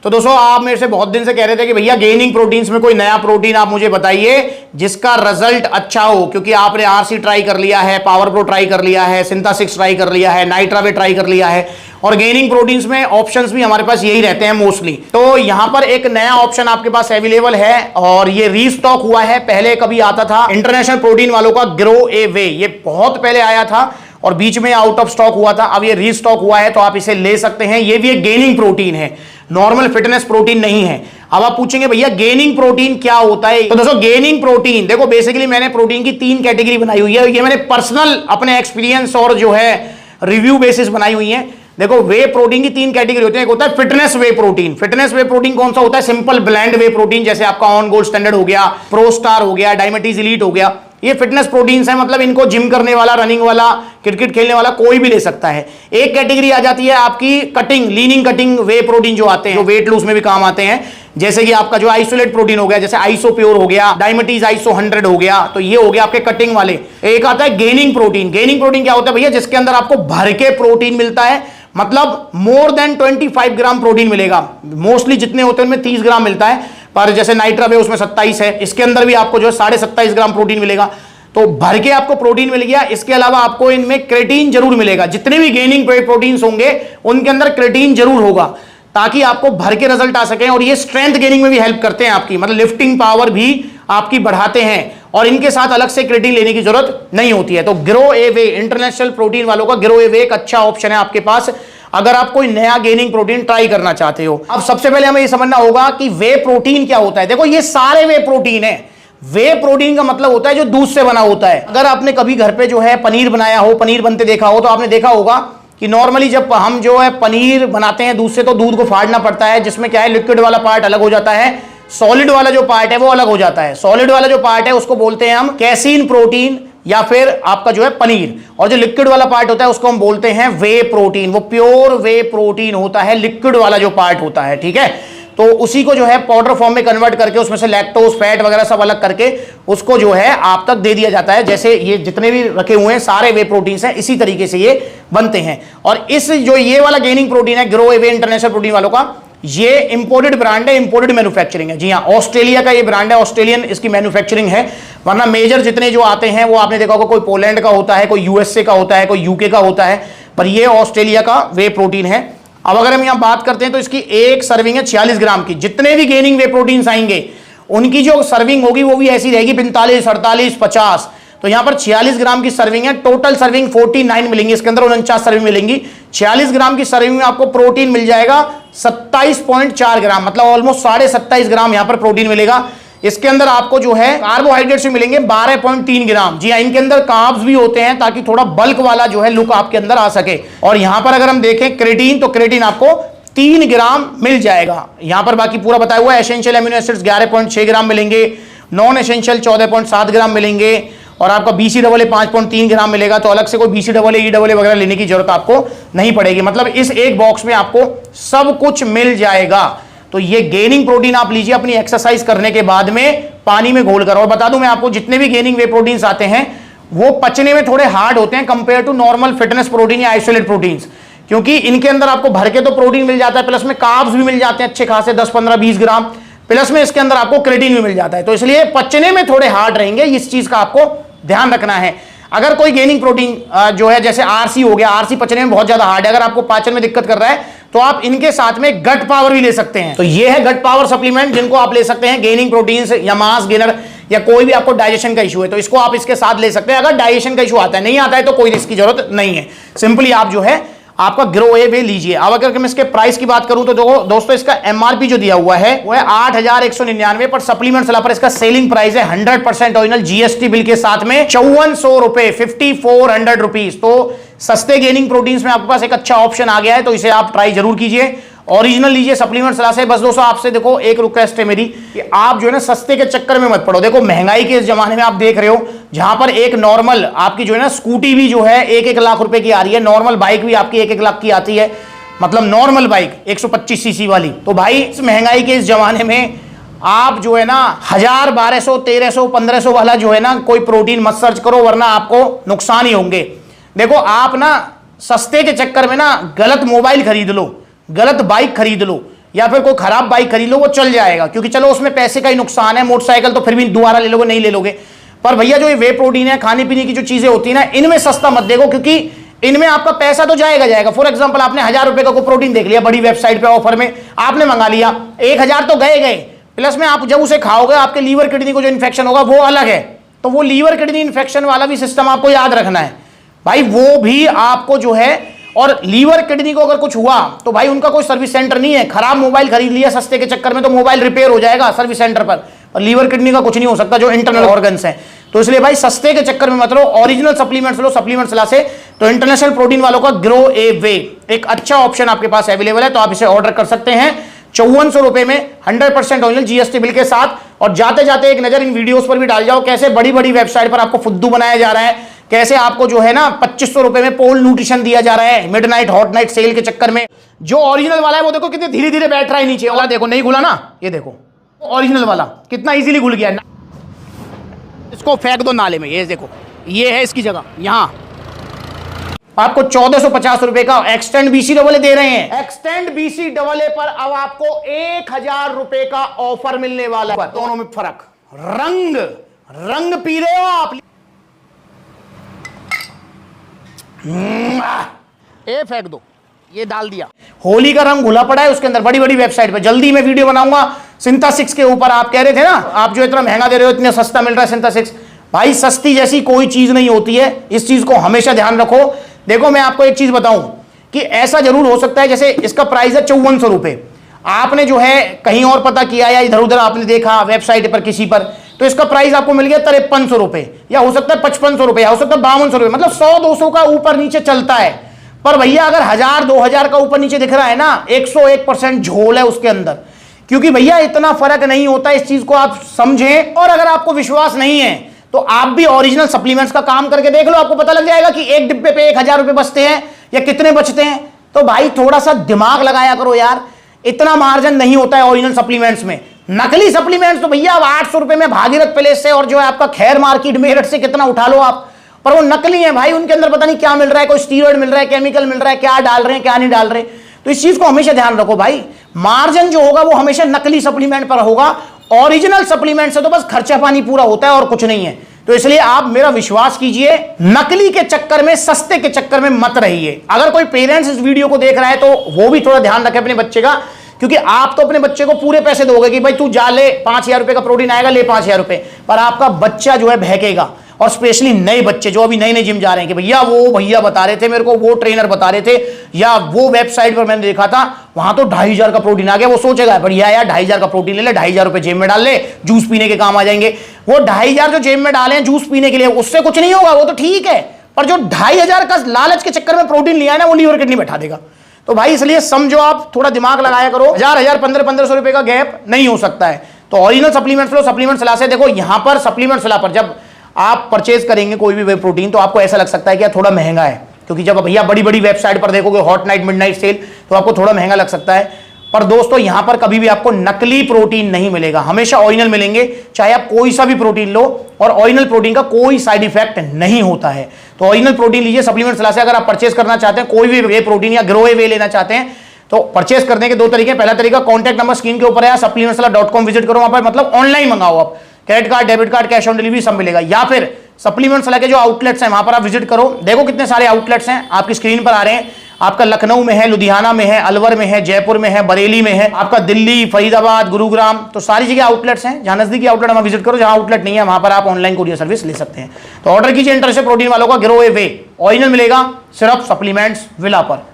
तो दोस्तों आप मेरे से बहुत दिन से कह रहे थे कि भैया गेनिंग प्रोटीन्स में कोई नया प्रोटीन आप मुझे बताइए जिसका रिजल्ट अच्छा हो, क्योंकि आपने आरसी ट्राई कर लिया है, पावर प्रो ट्राई कर लिया है, सिंथेसिस ट्राई कर लिया है, नाइट्रावे ट्राई कर लिया है, और गेनिंग प्रोटीन्स में ऑप्शंस भी हमारे पास यही रहते हैं मोस्टली। तो यहां पर एक नया ऑप्शन आपके पास अवेलेबल है और ये रीस्टॉक हुआ है। पहले कभी आता था इंटरनेशनल प्रोटीन वालों का ग्रो ए वे, ये बहुत पहले आया था और बीच में आउट ऑफ स्टॉक हुआ था, अब ये रीस्टॉक हुआ है तो आप इसे ले सकते हैं। ये भी एक गेनिंग प्रोटीन है, नॉर्मल फिटनेस प्रोटीन नहीं है। अब आप पूछेंगे भैया गेनिंग प्रोटीन क्या होता है? तो दोस्तों गेनिंग प्रोटीन, देखो बेसिकली मैंने प्रोटीन की 3 कैटेगरी बनाई हुई है, ये मैंने पर्सनल अपने एक्सपीरियंस और जो है रिव्यू बेसिस बनाई हुई है। देखो वे प्रोटीन की 3 कैटेगरी होती है। एक होता है फिटनेस वे प्रोटीन। फिटनेस वे प्रोटीन कौन सा होता है? सिंपल ब्लेंड वे प्रोटीन, जैसे आपका ऑन गोल्ड स्टैंडर्ड हो गया, प्रो स्टार हो गया, डायमेटीज एलीट हो गया, ये फिटनेस प्रोटीन्स है, मतलब इनको जिम करने वाला, रनिंग वाला, क्रिकेट खेलने वाला कोई भी ले सकता है। एक कैटेगरी आ जाती है आपकी कटिंग, लीनिंग कटिंग वे प्रोटीन जो आते हैं, जो वेट लूज में भी काम आते हैं, जैसे कि आपका जो आइसोलेट प्रोटीन हो गया, जैसे आइसो प्योर हो गया, डायमेटीज आइसो 100 हो गया, तो ये हो गया आपके कटिंग वाले। एक आता है गेनिंग प्रोटीन। गेनिंग प्रोटीन क्या होता है भैया? जिसके अंदर आपको भर के प्रोटीन मिलता है, मतलब मोर देन 25 ग्राम प्रोटीन मिलेगा। मोस्टली जितने होते हैं उनमें 30 ग्राम मिलता है, पर जैसे नाइट्रावे उसमें 27 है, इसके अंदर भी आपको जो है 27.5 ग्राम प्रोटीन मिलेगा। तो भर के आपको प्रोटीन मिल गया। इसके अलावा आपको इनमें क्रेटीन जरूर मिलेगा। जितने भी गेनिंग प्रोटीन्स होंगे उनके अंदर क्रेटीन जरूर होगा, ताकि आपको भर के रिजल्ट आ सके। और ये स्ट्रेंथ गेनिंग में भी हेल्प करते हैं आपकी, मतलब लिफ्टिंग पावर भी आपकी बढ़ाते हैं, और इनके साथ अलग से क्रेटीन लेने की जरूरत नहीं होती है। तो ग्रो ए वे, इंटरनेशनल प्रोटीन वालों का ग्रो ए वे एक अच्छा ऑप्शन है आपके पास, अगर आप कोई नया गेनिंग प्रोटीन ट्राई करना चाहते हो। अब सबसे पहले हमें यह समझना होगा कि वे प्रोटीन क्या होता है। देखो ये सारे वे प्रोटीन है। वे प्रोटीन का मतलब होता है जो दूध से बना होता है। अगर आपने कभी घर पे जो है पनीर बनाया हो, पनीर बनते देखा हो, तो आपने देखा होगा कि नॉर्मली जब हम जो है पनीर बनाते हैं दूध से, तो दूध को फाड़ना पड़ता है, जिसमें क्या है लिक्विड वाला पार्ट अलग हो जाता है, सॉलिड वाला जो पार्ट है वो अलग हो जाता है। सॉलिड वाला जो पार्ट है उसको बोलते हैं हम कैसीन प्रोटीन या फिर आपका जो है पनीर, और जो लिक्विड वाला पार्ट होता है उसको हम बोलते हैं वे प्रोटीन। वो प्योर वे प्रोटीन होता है, लिक्विड वाला जो पार्ट होता है, ठीक है। तो उसी को जो है पाउडर फॉर्म में कन्वर्ट करके उसमें से लैक्टोज, फैट वगैरह सब अलग करके उसको जो है आप तक दे दिया जाता है। जैसे ये जितने भी रखे हुए हैं सारे वे प्रोटीन्स हैं, इसी तरीके से ये बनते हैं। और इस जो ये वाला गेनिंग प्रोटीन है ग्रो वे इंटरनेशनल प्रोटीन वालों का, ये इंपोर्टेड ब्रांड है, इंपोर्टेड मैन्युफैक्चरिंग है। जी हाँ, ऑस्ट्रेलिया का ये ब्रांड है, ऑस्ट्रेलियन इसकी मैन्युफैक्चरिंग है। वरना मेजर जितने जो आते हैं वो आपने देखा होगा, कोई पोलैंड का होता है, कोई यूएसए का होता है, कोई यूके का होता है, पर ये ऑस्ट्रेलिया का वे प्रोटीन है। अब अगर हम यहां बात करते हैं तो इसकी एक सर्विंग है 46 ग्राम की। जितने भी गेनिंग वे प्रोटीन्स आएंगे उनकी जो सर्विंग होगी वो भी ऐसी रहेगी 45, 48, 50। तो यहां पर 46 ग्राम की सर्विंग है। टोटल सर्विंग 49 मिलेंगी, इसके अंदर 49 सर्विंग मिलेंगी। 46 ग्राम की सर्विंग में आपको प्रोटीन मिल जाएगा 27.4 ग्राम, मतलब ऑलमोस्ट 27.5 ग्राम यहां पर प्रोटीन मिलेगा। इसके अंदर आपको जो है कार्बोहाइड्रेट्स भी मिलेंगे 12.3 ग्राम। जी हाँ, इनके अंदर कार्ब्स भी होते हैं ताकि थोड़ा बल्क वाला जो है लुक आपके अंदर आ सके। और यहां पर अगर हम देखें क्रेटीन, तो क्रेटीन आपको 3 ग्राम मिल जाएगा। यहां पर बाकी पूरा बताया हुआ है। एसेंशियल एमिनो एसिड्स 11.6 ग्राम मिलेंगे, नॉन एसेंशियल 14.7 ग्राम मिलेंगे, और आपका BCAA 5.3 ग्राम मिलेगा। तो अलग से कोई BCAA, EAA वगैरह लेने की जरूरत आपको नहीं पड़ेगी, मतलब इस एक बॉक्स में आपको सब कुछ मिल जाएगा। तो ये गेनिंग प्रोटीन आप लीजिए अपनी एक्सरसाइज करने के बाद में पानी में घोलकर। और बता दूं मैं आपको, जितने भी गेनिंग वे प्रोटीन्स आते हैं वो पचने में थोड़े हार्ड होते हैं compare to normal fitness protein या आइसोलेट प्रोटीन्स, क्योंकि इनके अंदर आपको भर के तो प्रोटीन मिल जाता है, प्लस में कार्ब्स भी मिल जाते हैं अच्छे खासे 10, 15, 20 ग्राम, प्लस में इसके अंदर आपको क्रेटीन भी मिल जाता है। तो इसलिए पचने में थोड़े हार्ड रहेंगे, इस चीज का आपको ध्यान रखना है। अगर कोई गेनिंग प्रोटीन जो है जैसे आरसी हो गया, आरसी पचने में बहुत ज्यादा हार्ड है, अगर आपको पाचन में दिक्कत कर रहा है तो आप इनके साथ में गट पावर भी ले सकते हैं। तो ये है गट पावर सप्लीमेंट, जिनको आप ले सकते हैं गेनिंग प्रोटीन्स या मास गेनर, या कोई भी आपको डाइजेशन का इशू है तो इसको आप इसके साथ ले सकते हैं। अगर डाइजेशन का इशू आता है, नहीं आता है तो कोई इसकी जरूरत नहीं है, सिंपली आप जो है आपका ग्रो ए वे लीजिए। अब अगर मैं इसके प्राइस की बात करूं तो दोस्तों इसका एमआरपी जो दिया हुआ है वो है 8,199, पर सप्लीमेंट सलाह पर इसका सेलिंग प्राइस है 100% ओरिजिनल जीएसटी बिल के साथ में 5400 रुपए, 5400 रुपीज। तो सस्ते गेनिंग प्रोटीन्स में आपके पास एक अच्छा ऑप्शन आ गया है, तो इसे आप ट्राई जरूर कीजिए। ओरिजिनल लीजिए सप्लीमेंट सलाह से। बस दोस्तों आपसे देखो एक रिक्वेस्ट है मेरी कि आप जो है ना सस्ते के चक्कर में मत पड़ो। देखो महंगाई के इस जमाने में आप देख रहे हो, जहां पर एक नॉर्मल आपकी जो है ना स्कूटी भी जो है 1-1 लाख रुपए की आ रही है, नॉर्मल बाइक भी आपकी 1-1 लाख की आती है, मतलब नॉर्मल बाइक 125 सीसी वाली। तो भाई इस महंगाई के इस जमाने में आप जो है ना 1000, 1200, 1300, 1500 वाला जो है ना कोई प्रोटीन मत सर्च करो, वरना आपको नुकसान ही होंगे। देखो आप ना सस्ते के चक्कर में ना गलत मोबाइल खरीद लो, गलत बाइक खरीद लो, या फिर कोई खराब बाइक खरीद लो, वो चल जाएगा, क्योंकि चलो उसमें पैसे का ही नुकसान है। मोटरसाइकिल तो फिर भी दोबारा ले लोगे, नहीं ले लोगे। पर भैया जो ये वे प्रोटीन है, खाने पीने की जो चीजें होती है ना, इनमें सस्ता मत देखो, क्योंकि इनमें आपका पैसा तो जाएगा। फॉर एग्जांपल आपने 1000 रुपए का कोई प्रोटीन देख लिया बड़ी वेबसाइट पे ऑफर में, आपने मंगा लिया, 1000 तो गए, प्लस में आप जब उसे खाओगे आपके लीवर किडनी को जो इन्फेक्शन होगा वो अलग है। तो वो लीवर किडनी इन्फेक्शन वाला भी सिस्टम आपको याद रखना है भाई, वो भी आपको जो है। और लीवर किडनी को अगर कुछ हुआ तो भाई उनका कोई सर्विस सेंटर नहीं है। खराब मोबाइल खरीद लिया सस्ते के चक्कर में तो मोबाइल रिपेयर हो जाएगा सर्विस सेंटर पर, और लीवर किडनी का कुछ नहीं हो सकता, जो इंटरनल ऑर्गन्स हैं। तो इसलिए भाई सस्ते के चक्कर में मत लो, ओरिजिनल सप्लीमेंट्स लो सप्लीमेंट्स ला से। तो इंटरनेशनल प्रोटीन वालों का ग्रो ए वे एक अच्छा ऑप्शन आपके पास अवेलेबल है, तो आप इसे ऑर्डर कर सकते हैं 5400 रुपए में 100% ओरिजिनल जीएसटी बिल के साथ। और जाते जाते एक नजर इन वीडियोस पर भी डाल जाओ, कैसे बड़ी बड़ी वेबसाइट पर आपको फुद्दू बनाया जा रहा है, कैसे आपको जो है ना 2500 रुपए में पोल न्यूट्रिशन दिया जा रहा है मिडनाइट हॉट नाइट सेल के चक्कर में। जो ओरिजिनल वाला है वो देखो कितने धीरे धीरे बैठ रहा है नीचे वाला, देखो नहीं घुला ना, ये देखो ओरिजिनल वाला कितना इजीली घुल गया। इसको फेंक दो नाले में, ये देखो ये है इसकी जगह। यहां आपको 1450 रुपए का एक्सटेंड बीसी डबल दे रहे हैं। एक्सटेंड बीसी डबल पर अब आपको 1000 रुपए का ऑफर मिलने वाला है। दोनों में फर्क, रंग पी रहे हो आप। ए फेंक दो, ये डाल दिया। होली का रंग घुला पड़ा है उसके अंदर, बड़ी बड़ी वेबसाइट पे। जल्दी मैं वीडियो बनाऊंगा सिंथा 6 के ऊपर। आप कह रहे थे ना आप जो इतना महंगा दे रहे हो, इतना सस्ता मिल रहा है सिंथा 6। भाई सस्ती जैसी कोई चीज नहीं होती है, इस चीज को हमेशा ध्यान रखो। देखो मैं आपको एक चीज बताऊं कि ऐसा जरूर हो सकता है, जैसे इसका प्राइस है 5400 रुपए, आपने जो है कहीं और पता किया या इधर उधर आपने देखा वेबसाइट पर किसी पर, तो इसका प्राइस आपको मिल गया 5300 रुपए, या हो सकता है 5500 रुपए, या हो सकता है 5200 रुपए, मतलब 100-200 का ऊपर नीचे चलता है। पर भैया अगर 1000-2000 का ऊपर नीचे दिख रहा है ना, 101% झोल है उसके अंदर, क्योंकि भैया इतना फर्क नहीं होता। इस चीज को आप समझें। और अगर आपको विश्वास नहीं है तो आप भी ओरिजिनल सप्लीमेंट्स का काम करके देख लो, आपको पता लग जाएगा कि एक डिब्बे पे 1000 रुपए बचते हैं या कितने बचते हैं। तो भाई थोड़ा सा दिमाग लगाया करो यार, इतना मार्जिन नहीं होता है ओरिजिनल सप्लीमेंट्स में। नकली सप्लीमेंट्स तो भैया अब 800 रुपए में भागीरथ प्लेस से और जो है आपका खैर मार्केट मेरठ से कितना उठा लो आप, पर वो नकली है भाई। उनके अंदर पता नहीं क्या मिल रहा है, कोई स्टीरॉइड मिल रहा है, केमिकल मिल रहा है, क्या डाल रहे हैं क्या नहीं डाल रहे। तो इस चीज को हमेशा ध्यान रखो भाई, मार्जिन जो होगा वो हमेशा नकली सप्लीमेंट पर होगा। ओरिजिनल सप्लीमेंट से तो बस खर्चा पानी पूरा होता है और कुछ नहीं है। तो इसलिए आप मेरा विश्वास कीजिए, नकली के चक्कर में, सस्ते के चक्कर में मत रहिए। अगर कोई पेरेंट्स इस वीडियो को देख रहा है तो वो भी थोड़ा ध्यान रखे अपने बच्चे का, क्योंकि आप तो अपने बच्चे को पूरे पैसे दोगे कि भाई तू जा ले, 5000 रुपए का प्रोटीन आएगा, ले 5000 रुपए, पर आपका बच्चा जो है बहकेगा। और स्पेशली नए बच्चे जो अभी नए नए जिम जा रहे हैं कि भैया वो भैया बता रहे थे मेरे को, वो ट्रेनर बता रहे थे, या वो वेबसाइट पर मैंने देखा था वहां तो 2500 का प्रोटीन आ गया। वो सोचेगा बढ़िया यार 2500 का प्रोटीन ले ले, 2500 रुपए जेब में डाल ले, जूस पीने के काम आ जाएंगे। वो 2500 जो जेब में डाले हैं जूस पीने के लिए, उससे कुछ नहीं होगा, वो तो ठीक है, पर जो 2500 का लालच के चक्कर में प्रोटीन लिया है ना, वो लीवर किडनी बैठा देगा। तो भाई इसलिए समझो, आप थोड़ा दिमाग लगाया करो। 1500 रुपए का गैप नहीं हो सकता है। तो ओरिजिनल सप्लीमेंट्स लो, सप्लीमेंट्स ला से। देखो यहां पर सप्लीमेंट्स ला पर जब आप परचेज करेंगे कोई भी वे प्रोटीन, तो आपको ऐसा लग सकता है कि थोड़ा महंगा है, क्योंकि जब भैया बड़ी बड़ी वेबसाइट पर देखोगे हॉट नाइट मिडनाइट सेल, तो आपको थोड़ा महंगा लग सकता है। पर दोस्तों यहां पर कभी भी आपको नकली प्रोटीन नहीं मिलेगा, हमेशा ओरिजिनल मिलेंगे, चाहे आप कोई सा भी प्रोटीन लो। और ओरिजिनल प्रोटीन का कोई साइड इफेक्ट नहीं होता है। तो ओरिजिनल प्रोटीन लीजिए सप्लीमेंट्स ला से। अगर आप परचेज करना चाहते हैं कोई भी वे प्रोटीन या ग्रो वे लेना चाहते हैं, तो परचेज करने के 2 तरीके। पहला तरीका, कॉन्टैक्ट नंबर स्क्रीन के ऊपर है, supplementsala.com विजिट करो, वहां पर मतलब ऑनलाइन मंगाओ आप, credit card debit card cash on delivery सब मिलेगा। या फिर सप्लीमेंट्स ला के जो आउटलेट्स हैं वहां पर आप विजिट करो। देखो कितने सारे आउटलेट्स हैं, आपकी स्क्रीन पर आ रहे हैं। आपका लखनऊ में है, लुधियाना में है, अलवर में है, जयपुर में है, बरेली में है, आपका दिल्ली, फरीदाबाद, गुरुग्राम, तो सारी जगह आउटलेट्स हैं। जहां नजदीकी आउटलेट वहां विजिट करो, जहां आउटलेट नहीं है वहां पर आप ऑनलाइन कोरियर सर्विस ले सकते हैं। तो ऑर्डर कीजिए इंटरेस्टेड प्रोटीन वालों का, ग्रो ए वे ओरिजिनल मिलेगा सिर्फ सप्लीमेंट्स विला पर।